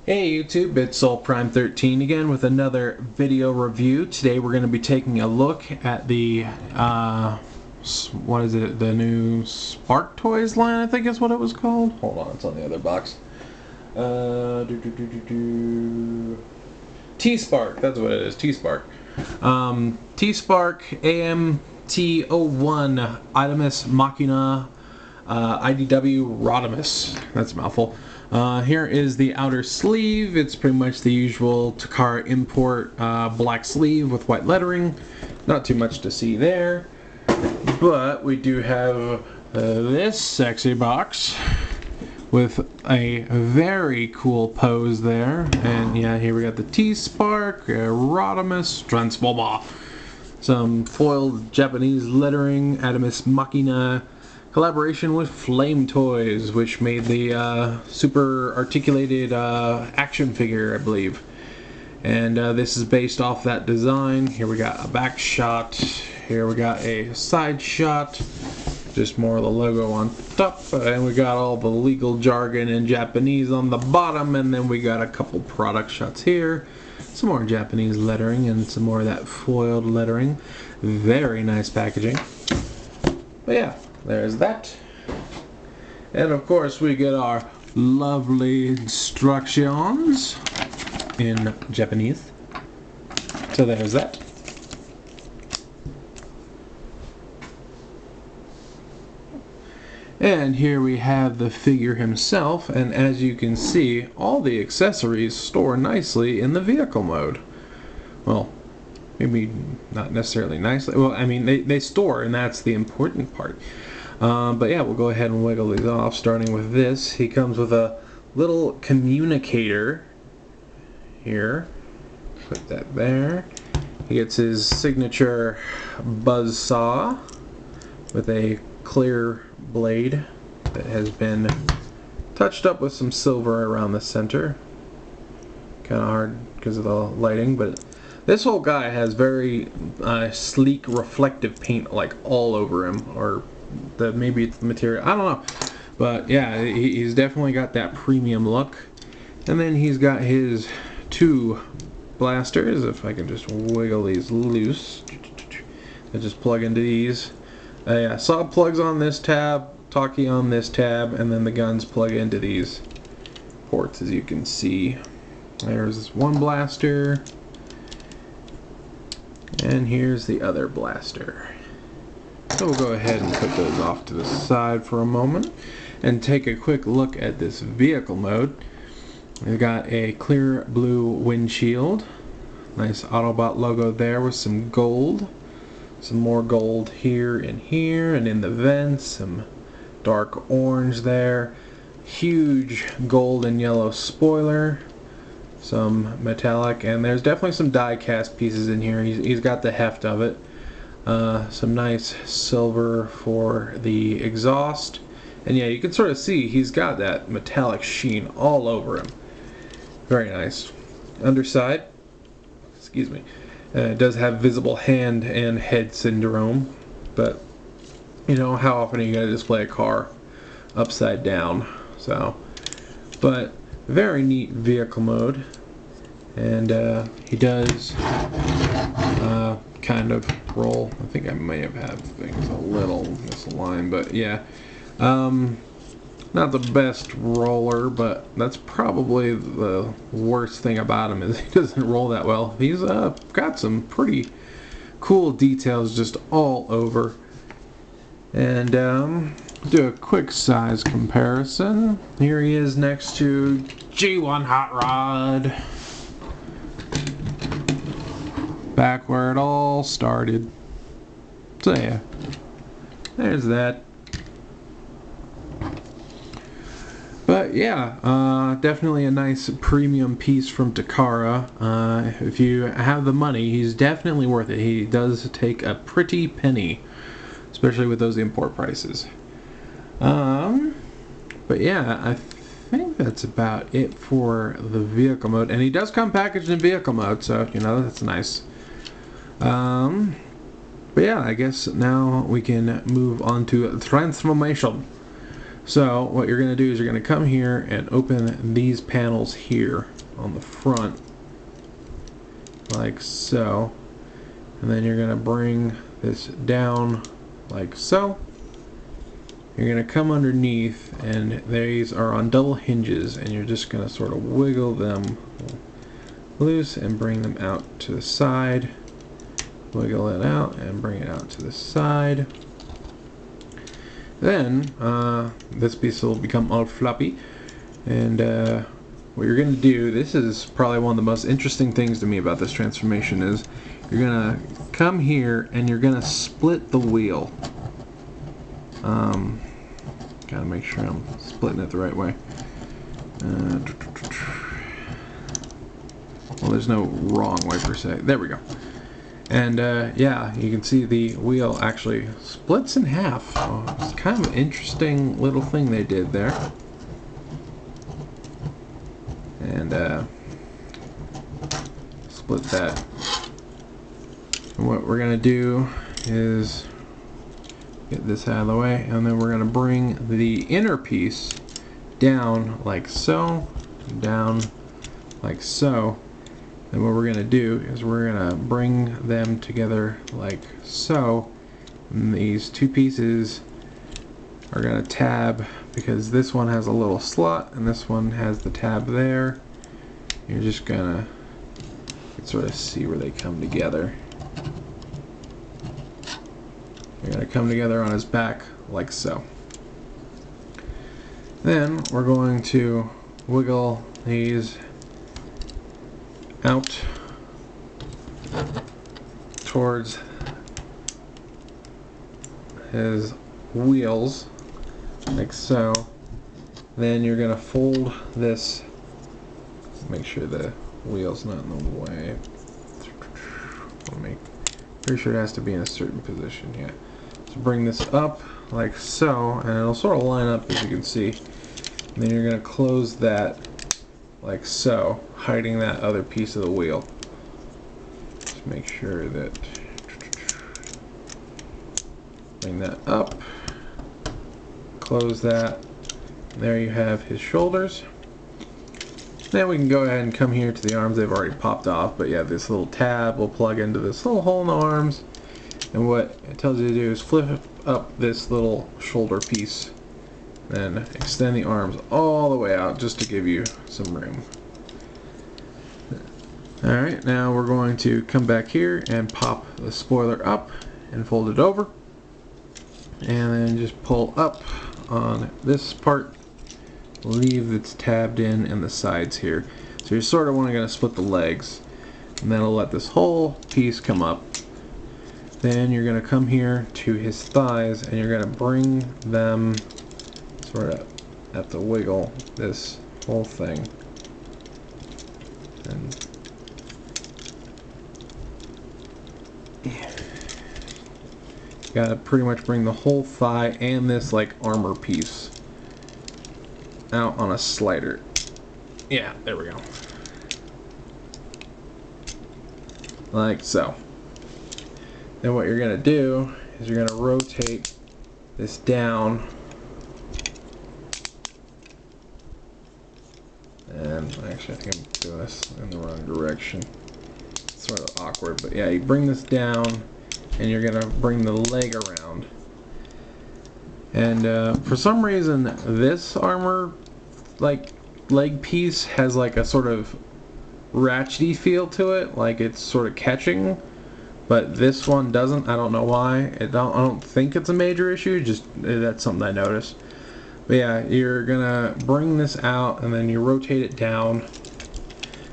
Hey YouTube, it's SoulPrime13 again with another video review. Today we're going to be taking a look at the, what is it, the new Spark Toys line, I think is what it was called. Hold on, it's on the other box. T-Spark, that's what it is, T-Spark. T-Spark AMT01 adamas machina IDW rodimus. That's a mouthful. Here is the outer sleeve. It's pretty much the usual Takara import black sleeve with white lettering. Not too much to see there. But we do have this sexy box with a very cool pose there. And yeah, here we got the T-Spark, rodimus, transformer, some foiled Japanese lettering, adamas machina, collaboration with Flame Toys, which made the super articulated action figure, I believe. And this is based off that design. Here we got a back shot. Here we got a side shot. Just more of the logo on top. And we got all the legal jargon in Japanese on the bottom. And then we got a couple product shots here. Some more Japanese lettering and some more of that foiled lettering. Very nice packaging. But yeah. There's that. And of course we get our lovely instructions in Japanese. So there's that. And here we have the figure himself, and as you can see, all the accessories store nicely in the vehicle mode. Well, maybe not necessarily nicely. Well, I mean, they store, and that's the important part. But yeah, we'll go ahead and wiggle these off, starting with this. He comes with a little communicator here. Put that there. He gets his signature buzz saw with a clear blade that has been touched up with some silver around the center. Kind of hard because of the lighting, but this whole guy has very sleek reflective paint like all over him, or maybe it's the material, I don't know, but yeah, he's definitely got that premium look. And then he's got his two blasters, if I can just wiggle these loose. I just plug into these. Yeah, saw plugs on this tab, talkie on this tab, and then the guns plug into these ports, as you can see. There's this one blaster, and here's the other blaster. So we'll go ahead and put those off to the side for a moment and take a quick look at this vehicle mode. We've got a clear blue windshield, nice Autobot logo there with some gold, some more gold here and in the vents, some dark orange there, huge gold and yellow spoiler, some metallic, and there's definitely some die cast pieces in here. He's got the heft of it. Some nice silver for the exhaust, and yeah, you can sort of see he's got that metallic sheen all over him. Very nice. Underside, excuse me, it does have visible hand and head syndrome, but you know, how often are you going to display a car upside down? So, but very neat vehicle mode, and he does kind of roll. I think I may have had things a little misaligned, but yeah, not the best roller, but that's probably the worst thing about him, is he doesn't roll that well. He's got some pretty cool details just all over. And do a quick size comparison. Here he is next to G1 Hot Rod, back where it all started. So yeah, there's that. But yeah, definitely a nice premium piece from Takara. If you have the money, he's definitely worth it. He does take a pretty penny, especially with those import prices. But yeah, I think that's about it for the vehicle mode, and he does come packaged in vehicle mode, so you know, that's nice. But yeah, I guess now we can move on to transformation. So what you're going to do is you're going to come here and open these panels here. on the front, like so. And then you're going to bring this down like so. You're going to come underneath, and these are on double hinges, and you're just going to sort of wiggle them loose and bring them out to the side. Wiggle it out and bring it out to the side. Then this piece will become all floppy, and what you're going to do, this is probably one of the most interesting things to me about this transformation, is you're going to come here and you're going to split the wheel. Gotta make sure I'm splitting it the right way. Well, there's no wrong way per se. There we go. And yeah, you can see the wheel actually splits in half. Oh, it's kind of an interesting little thing they did there. And split that. And what we're gonna do is get this out of the way, and then we're gonna bring the inner piece down like so, down like so. And what we're gonna do is we're gonna bring them together like so. And these two pieces are gonna tab, because this one has a little slot and this one has the tab there. You're just gonna sort of see where they come together. They're gonna come together on his back like so. Then we're going to wiggle these out towards his wheels like so. Then you're gonna fold this, make sure the wheel's not in the way. Pretty sure it has to be in a certain position. Yeah. So bring this up like so, and it'll sort of line up, as you can see. And then you're gonna close that like so, hiding that other piece of the wheel. Just make sure that, bring that up, close that. There you have his shoulders. Then we can go ahead and come here to the arms. They've already popped off, but yeah, this little tab will plug into this little hole in the arms, and what it tells you to do is flip up this little shoulder piece, then extend the arms all the way out just to give you some room. Alright, now we're going to come back here and pop the spoiler up and fold it over, and then just pull up on this part, leave it's tabbed in the sides here. So you're sort of only going to split the legs, and then it'll let this whole piece come up. Then you're going to come here to his thighs, and you're going to bring them sort of at the wiggle this whole thing. And you got to pretty much bring the whole thigh and this like armor piece out on a slider. Yeah, there we go. Like so. Then what you're going to do is you're going to rotate this down, and actually I think I'm doing this in the wrong direction. It's sort of awkward, but yeah, you bring this down and you're going to bring the leg around. And for some reason this armor like leg piece has like a sort of ratchety feel to it, like it's sort of catching, but this one doesn't. I don't know why. I don't think it's a major issue, just that's something I noticed. But yeah, you're gonna bring this out and then you rotate it down.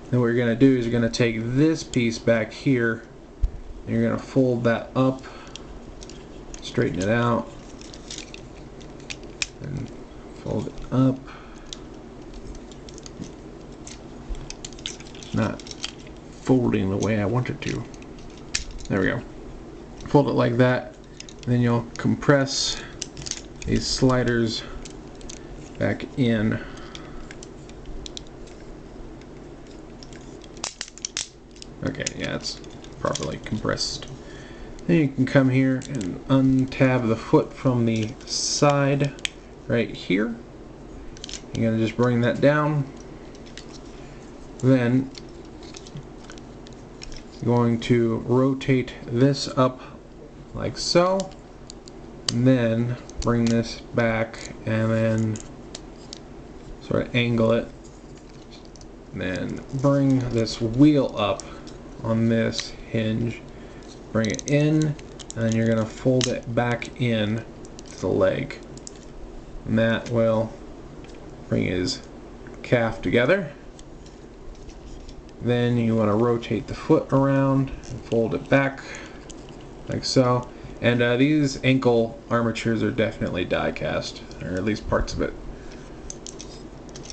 Then what you're gonna do is you're gonna take this piece back here and you're gonna fold that up, straighten it out, and fold it up. Not folding the way I want it to. There we go. Fold it like that, then you'll compress these sliders back in. Okay, yeah, it's properly compressed. Then you can come here and untab the foot from the side right here. You're gonna just bring that down, Then going to rotate this up like so, and then bring this back and then sort of angle it, and then bring this wheel up on this hinge, bring it in, and then you're going to fold it back in to the leg, and that will bring his calf together. Then you want to rotate the foot around and fold it back like so. And these ankle armatures are definitely die cast, or at least parts of it.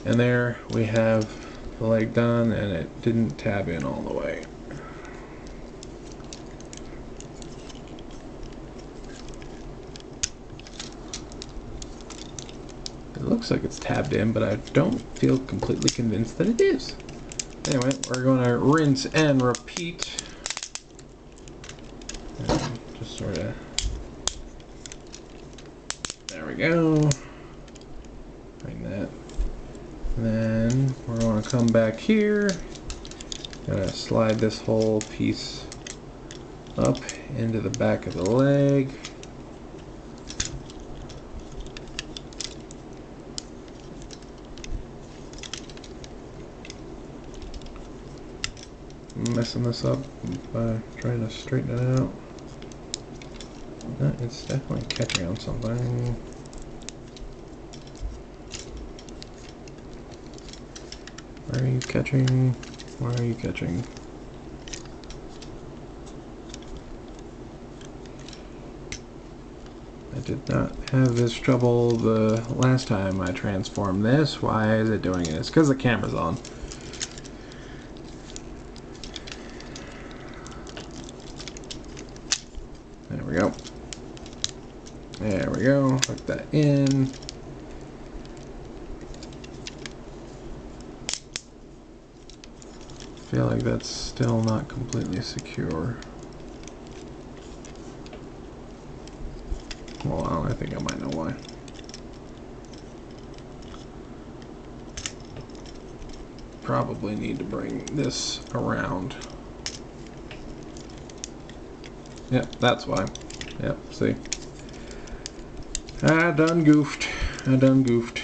And there we have the leg done, and it didn't tab in all the way. It looks like it's tabbed in, but I don't feel completely convinced that it is. Anyway, we're going to rinse and repeat. And just sort of, there we go. Bring that. And then we're going to come back here. Gonna slide this whole piece up into the back of the leg. Messing this up by trying to straighten it out. It's definitely catching on something. Where are you catching? Where are you catching? I did not have this trouble the last time I transformed this. Why is it doing it? It's because the camera's on. There we go. There we go. Hook that in. I feel like that's still not completely secure. Well, I think I might know why. Probably need to bring this around. Yep, that's why. Yep, see? I done goofed. I done goofed.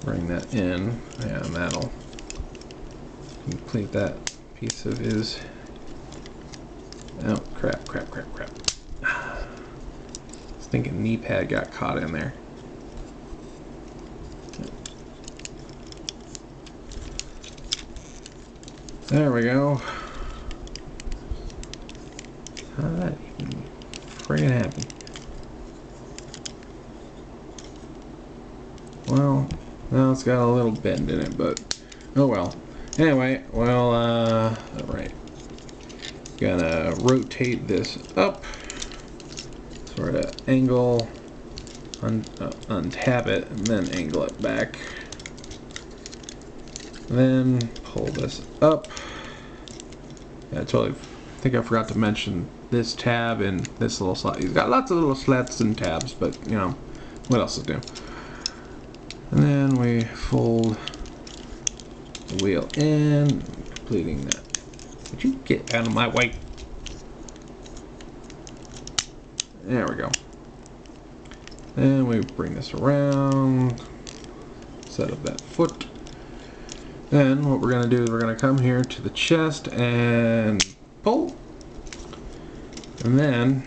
Bring that in. Yeah, and that'll complete that piece of his... Oh, crap. I was thinking knee pad got caught in there. There we go. How did that even friggin' happen? Well, now it's got a little bend in it, but oh well. Anyway, well, alright. Gonna rotate this up, sort of angle, untab it, and then angle it back. Then pull this up. Yeah, I think I forgot to mention this tab and this little slot. He's got lots of little slats and tabs, but you know, what else is new? And then we fold the wheel in, completing that. Would you get out of my way? There we go. Then we bring this around, set up that foot. Then what we're going to do is we're going to come here to the chest and pull. And then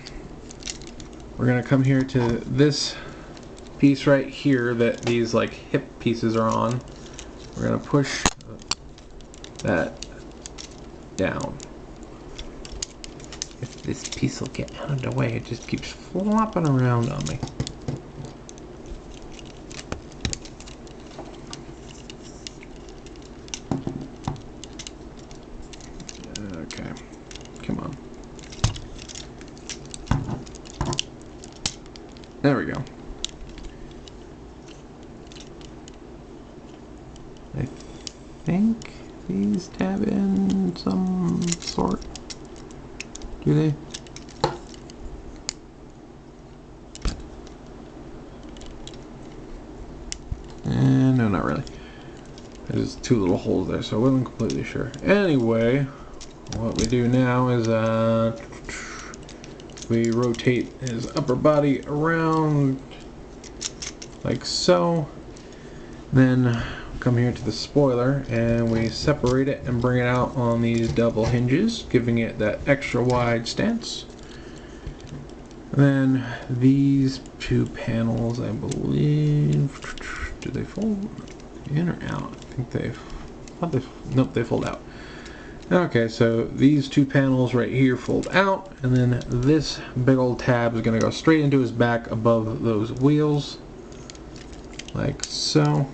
we're going to come here to this piece right here that these like hip pieces are on. We're going to push that down. If this piece will get out of the way, it just keeps flopping around on me. Okay, come on. There we go. I think these tab in some sort. Do they? not really. There's two little holes there, so I wasn't completely sure. Anyway, what we do now is we rotate his upper body around like so. Then come here to the spoiler and we separate it and bring it out on these double hinges, giving it that extra wide stance. Then these two panels, I believe, do they fold in or out? I think nope, they fold out. Okay, so these two panels right here fold out, and then this big old tab is going to go straight into his back above those wheels, like so.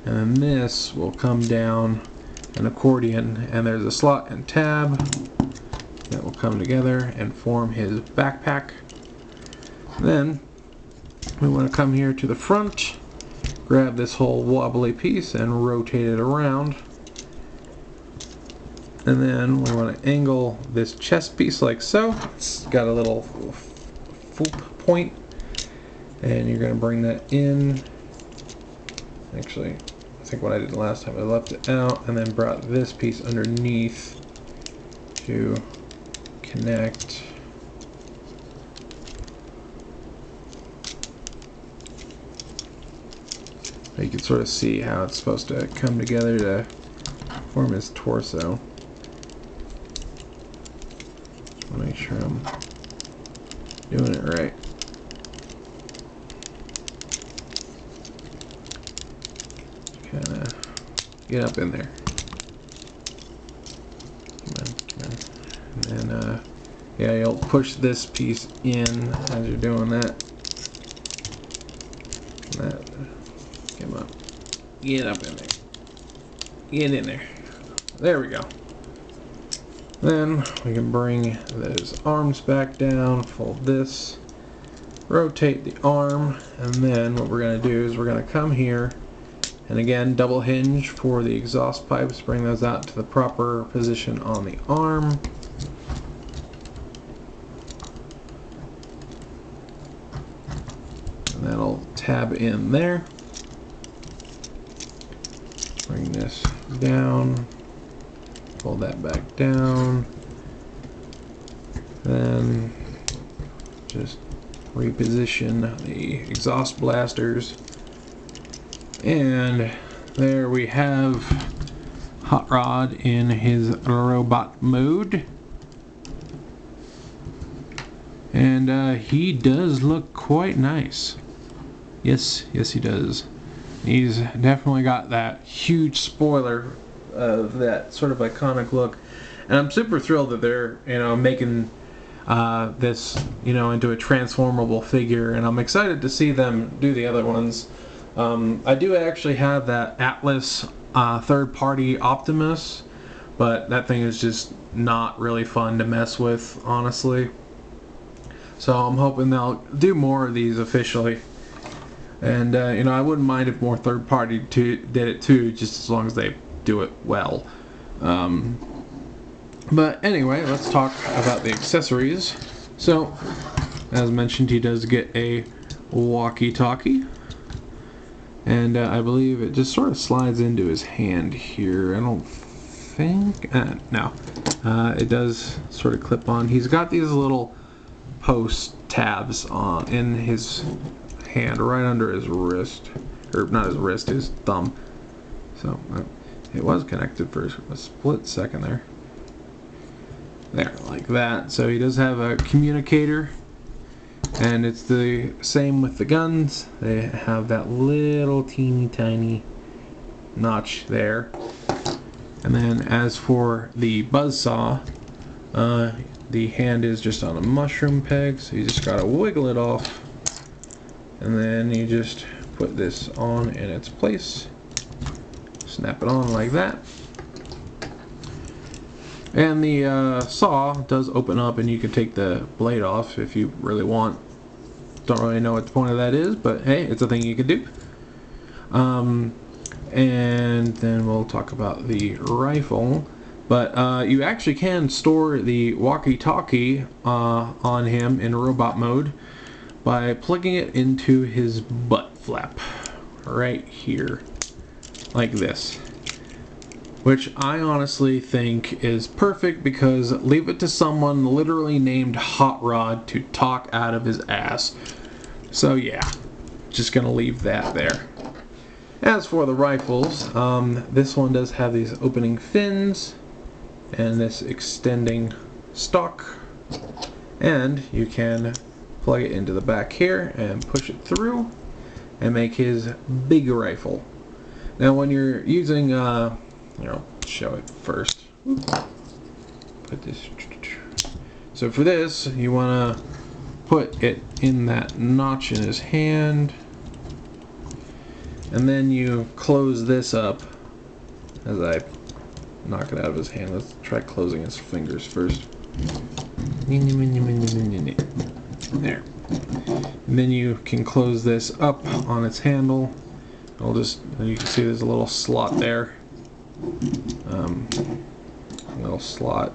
And then this will come down an accordion, and there's a slot and tab that will come together and form his backpack. Then we want to come here to the front, grab this whole wobbly piece and rotate it around. And then we want to angle this chest piece like so. It's got a little foop point, and you're going to bring that in. Actually, I think what I did last time, I left it out and then brought this piece underneath to connect. You can sort of see how it's supposed to come together to form his torso. Make sure I'm doing it right. Kind of get up in there. Come on. And then, yeah, you'll push this piece in as you're doing that. Come on. Get up in there. Get in there. There we go. Then we can bring those arms back down, fold this, rotate the arm, and then what we're going to do is we're going to come here and again double hinge for the exhaust pipes, bring those out to the proper position on the arm. And that'll tab in there. Bring this down. Pull that back down, then just reposition the exhaust blasters, and there we have Hot Rod in his robot mode, and he does look quite nice. Yes, he does. He's definitely got that huge spoiler of that sort of iconic look, and I'm super thrilled that they're making this into a transformable figure, and I'm excited to see them do the other ones. I do actually have that Atlas third-party Optimus, but that thing is just not really fun to mess with, honestly. So I'm hoping they'll do more of these officially. And I wouldn't mind if more third-party did it too, just as long as they do it well. But anyway, let's talk about the accessories. So, as mentioned, he does get a walkie-talkie, and I believe it just sort of slides into his hand here. I don't think... no. It does sort of clip on. He's got these little post tabs in his hand, right under his wrist. Or not his wrist, his thumb. So, it was connected for a split second there. There, like that. So he does have a communicator, and it's the same with the guns. They have that little teeny tiny notch there. And then as for the buzzsaw, the hand is just on a mushroom peg, so you just gotta wiggle it off, and then you just put this on in its place. Snap it on like that, and the saw does open up and you can take the blade off if you really want. Don't really know what the point of that is, but hey, it's a thing you can do. And then we'll talk about the rifle, but you actually can store the walkie-talkie on him in robot mode by plugging it into his butt flap right here, like this. Which I honestly think is perfect, because leave it to someone literally named Hot Rod to talk out of his ass. So yeah, just gonna leave that there. As for the rifles, this one does have these opening fins and this extending stock, and you can plug it into the back here and push it through and make his big rifle. Now when you're using show it first. Put this. So for this, you want to put it in that notch in his hand, and then you close this up. As I knock it out of his hand, let's try closing his fingers first. There. And then you can close this up on its handle. You can see there's a little slot there. Little slot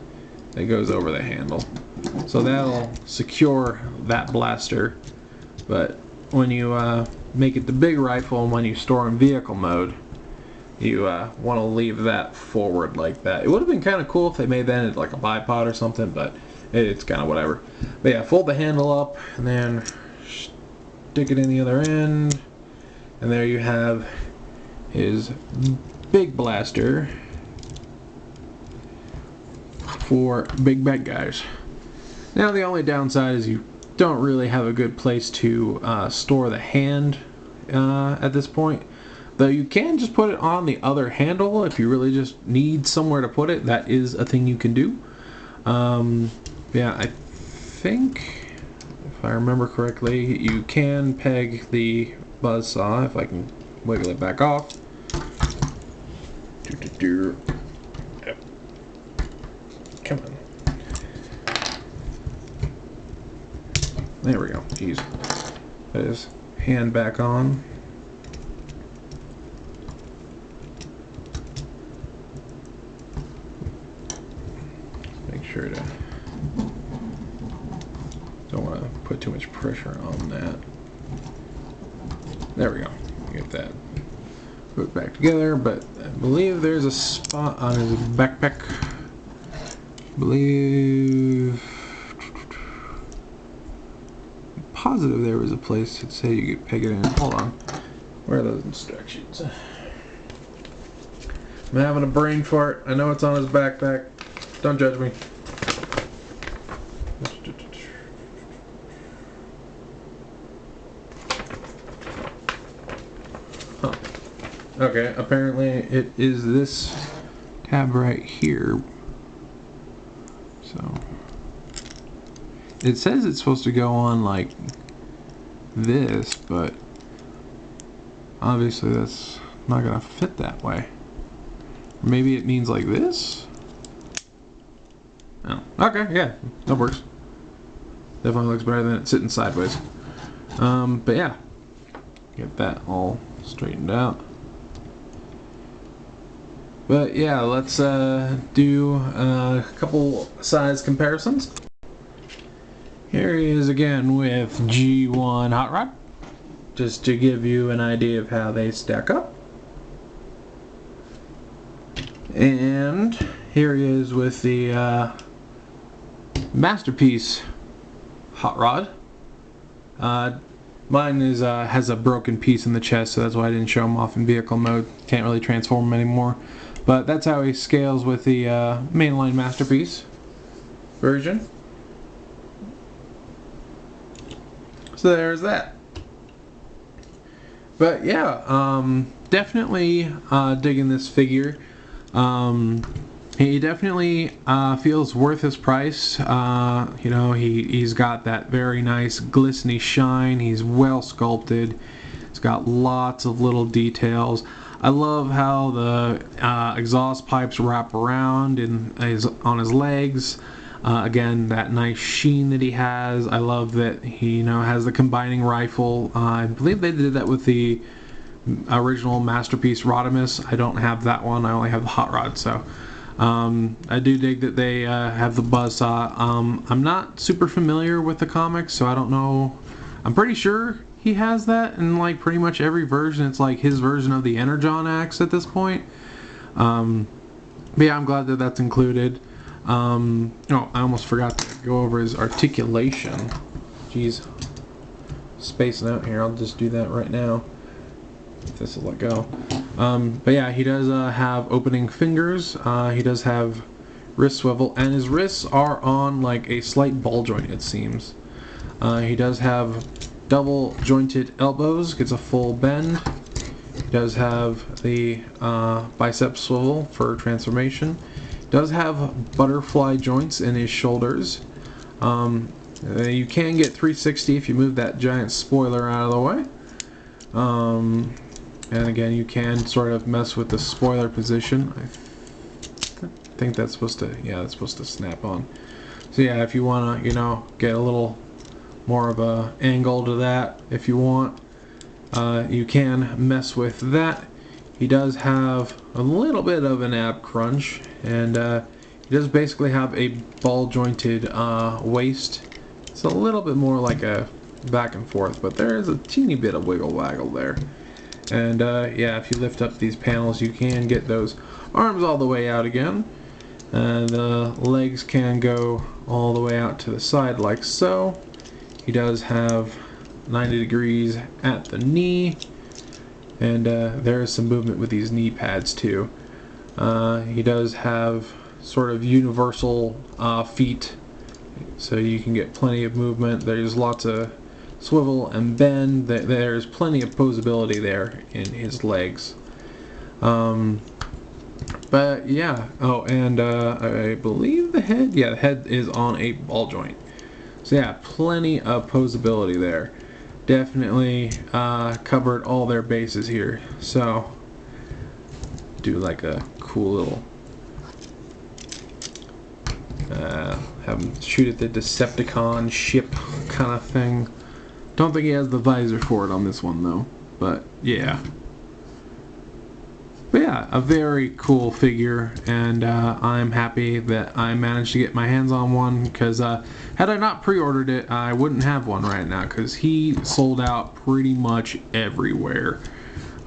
that goes over the handle, so that'll secure that blaster. But when you make it the big rifle and when you store in vehicle mode, you want to leave that forward like that. It would have been kind of cool if they made that into like a bipod or something, but it's kind of whatever. But yeah, fold the handle up and then stick it in the other end, and there you have his big blaster for big bad guys. Now the only downside is you don't really have a good place to store the hand at this point, though you can just put it on the other handle if you really just need somewhere to put it. That is a thing you can do. Yeah, I think if I remember correctly, you can peg the buzzsaw, if I can wiggle it back off. Come on. There we go. Jeez. Put his hand back on. Make sure to don't want to put too much pressure on that. There we go. Get that put it back together, but I believe there's a spot on his backpack. Positive there was a place that said you could peg it in. Hold on. Where are those instructions? I'm having a brain fart. I know it's on his backpack. Don't judge me. Huh. Okay, apparently it is this tab right here. So it says it's supposed to go on like this, but obviously that's not gonna fit that way. Maybe it means like this? Oh, okay, yeah, that works. Definitely looks better than it sitting sideways. But yeah, get that all straightened out. But yeah, let's do a couple size comparisons. Here he is again with G1 Hot Rod, just to give you an idea of how they stack up. And here he is with the Masterpiece Hot Rod. Mine is has a broken piece in the chest, so that's why I didn't show him off in vehicle mode. Can't really transform him anymore. But that's how he scales with the mainline Masterpiece version. So there's that. But yeah, definitely digging this figure. He definitely feels worth his price. You know, he's got that very nice glistening shine. He's well sculpted. It's got lots of little details. I love how the exhaust pipes wrap around on his legs. Again, that nice sheen that he has. I love that he has the combining rifle. I believe they did that with the original Masterpiece Rodimus. I don't have that one. I only have the Hot Rod. So I do dig that they have the buzzsaw. I'm not super familiar with the comics, so I don't know. I'm pretty sure he has that in like pretty much every version. It's like his version of the Energon axe at this point. But yeah, I'm glad that that's included. Oh, I almost forgot to go over his articulation. Jeez, spacing out here. I'll just do that right now. If this will let go. But yeah, he does have opening fingers. He does have wrist swivel, and his wrists are on like a slight ball joint, it seems. He does have double jointed elbows, gets a full bend. He does have the bicep swivel for transformation. Does have butterfly joints in his shoulders. You can get 360 if you move that giant spoiler out of the way. And again, you can sort of mess with the spoiler position. I think that's supposed to, yeah, that's supposed to snap on. So yeah, if you want to, you know, get a little more of a angle to that, if you want, you can mess with that. He does have a little bit of an ab crunch, and he does basically have a ball jointed waist. It's a little bit more like a back and forth, but there is a teeny bit of wiggle waggle there. And yeah, if you lift up these panels, you can get those arms all the way out again. The legs can go all the way out to the side like so. He does have 90 degrees at the knee, and there is some movement with these knee pads too. He does have sort of universal feet, so you can get plenty of movement. There's lots of swivel and bend. There's plenty of posability there in his legs. But yeah, oh, and I believe the head, yeah, the head is on a ball joint. So yeah, plenty of posability there. Definitely covered all their bases here. So do like a cool little have him shoot at the Decepticon ship kind of thing. Don't think he has the visor for it on this one though, but yeah. But yeah, a very cool figure, and I'm happy that I managed to get my hands on one, because had I not pre-ordered it, I wouldn't have one right now, because he sold out pretty much everywhere.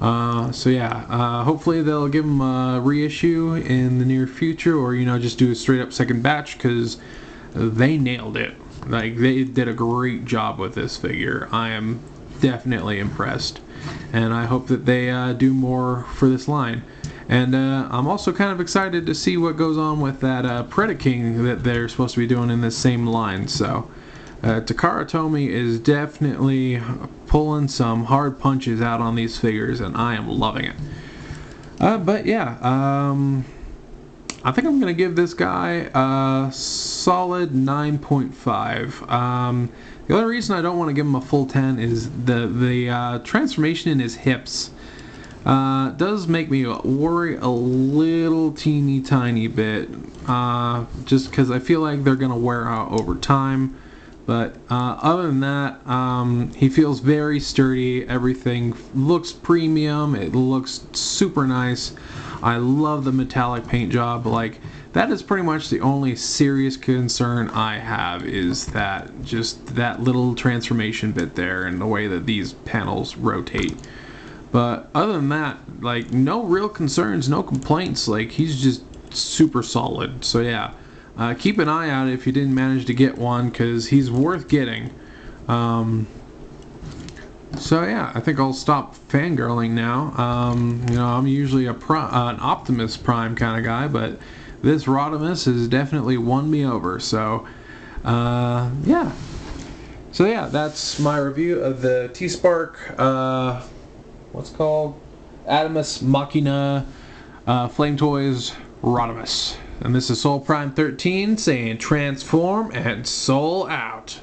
So yeah, hopefully they'll give him a reissue in the near future, or you know, just do a straight up second batch, because they nailed it. Like, they did a great job with this figure. I am definitely impressed, and I hope that they do more for this line. And I'm also kind of excited to see what goes on with that Predaking that they're supposed to be doing in this same line. So Takara Tomy is definitely pulling some hard punches out on these figures, and I am loving it. But yeah, I think I'm going to give this guy a solid 9.5. The only reason I don't want to give him a full 10 is the transformation in his hips does make me worry a little teeny tiny bit, just because I feel like they're going to wear out over time. But other than that, he feels very sturdy. Everything looks premium. It looks super nice. I love the metallic paint job. Like, that is pretty much the only serious concern I have, is that just that little transformation bit there and the way that these panels rotate. But other than that, like, no real concerns, no complaints. Like, he's just super solid. So yeah, keep an eye out if you didn't manage to get one, because he's worth getting. So yeah, I think I'll stop fangirling now. You know, I'm usually an Optimus Prime kind of guy, but this Rodimus has definitely won me over. So yeah. So yeah, that's my review of the T-Spark, what's called? Adamas Machina Flame Toys Rodimus. And this is Soul Prime 13 saying transform and soul out.